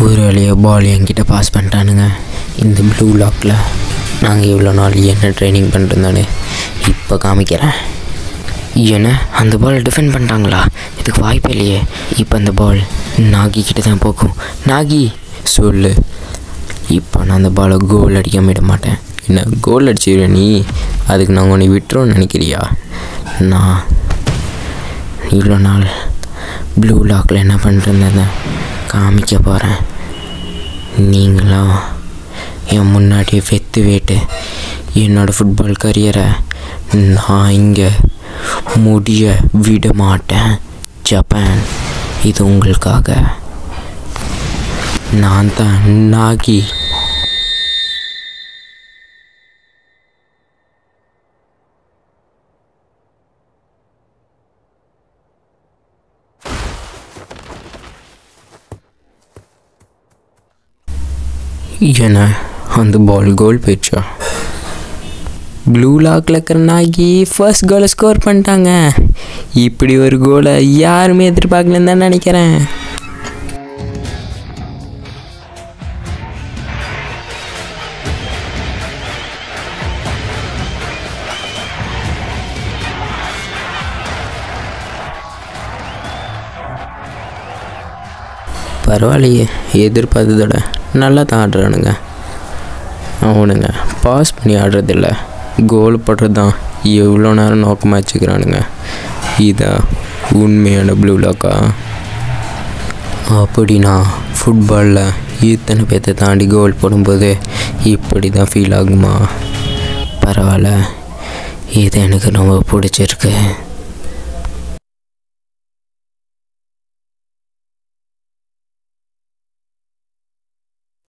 ஒரு வழியாக பால் என்கிட்ட பாஸ் பண்ணிட்டானுங்க. இந்த ப்ளூ லாக்கில் நாங்கள் இவ்வளோ நாள் என்ன ட்ரைனிங் பண்ணிருந்தானே இப்போ காமிக்கிறேன். ஏன்னா அந்த பால் டிஃபெண்ட் பண்ணிட்டாங்களா? இதுக்கு வாய்ப்பே இல்லையே. இப்போ அந்த பால் நாகி கிட்ட தான் போகும். நாகி சொல்லு. இப்போ நான் அந்த பாலை கோல் அடிக்காம விட மாட்டேன். என்ன கோல் அடிச்சிடுவேன் நீ? அதுக்கு நாங்கள் உன்னை விட்டுறோன்னு நினைக்கிறியா? நான் இவ்வளோ நாள் ப்ளூ லாக்கில் என்ன பண்ணிருந்தேன் காமிக்க போகிறேன். நீங்களும் என் முன்னாடியே வெத்து வேட்டு என்னோடய ஃபுட்பால் கரியரை நான் இங்கே முடிய விட மாட்டேன். ஜப்பான், இது உங்களுக்காக. நான் தான் நாகி. ஏன்னா அந்த பால் கோல் போயிடுச்சா? ப்ளூ லாக்கில் இருக்கிற நாகி ஃபர்ஸ்ட் கோலை ஸ்கோர் பண்ணிட்டாங்க. இப்படி ஒரு கோலை யாருமே எதிர்பார்க்கலன்னு தான் நினைக்கிறேன். பரவாயில்லையே, எதிர்பார்த்ததோட நல்லா தான் ஆடுறானுங்க. அவனுங்க பாஸ் பண்ணி ஆடுறதில்ல, கோல் போடுறது தான் எவ்வளோ நேரம் நோக்கமாக வச்சுக்கிறானுங்க. இதான் உண்மையான ப்ளூ லாக்கா? அப்படின்னா ஃபுட்பாலில் இத்தனை பேர்த்தை தாண்டி கோல் போடும்போது இப்படி தான் ஃபீல் ஆகுமா? பரவாயில்ல, இது எனக்கு ரொம்ப பிடிச்சிருக்கு.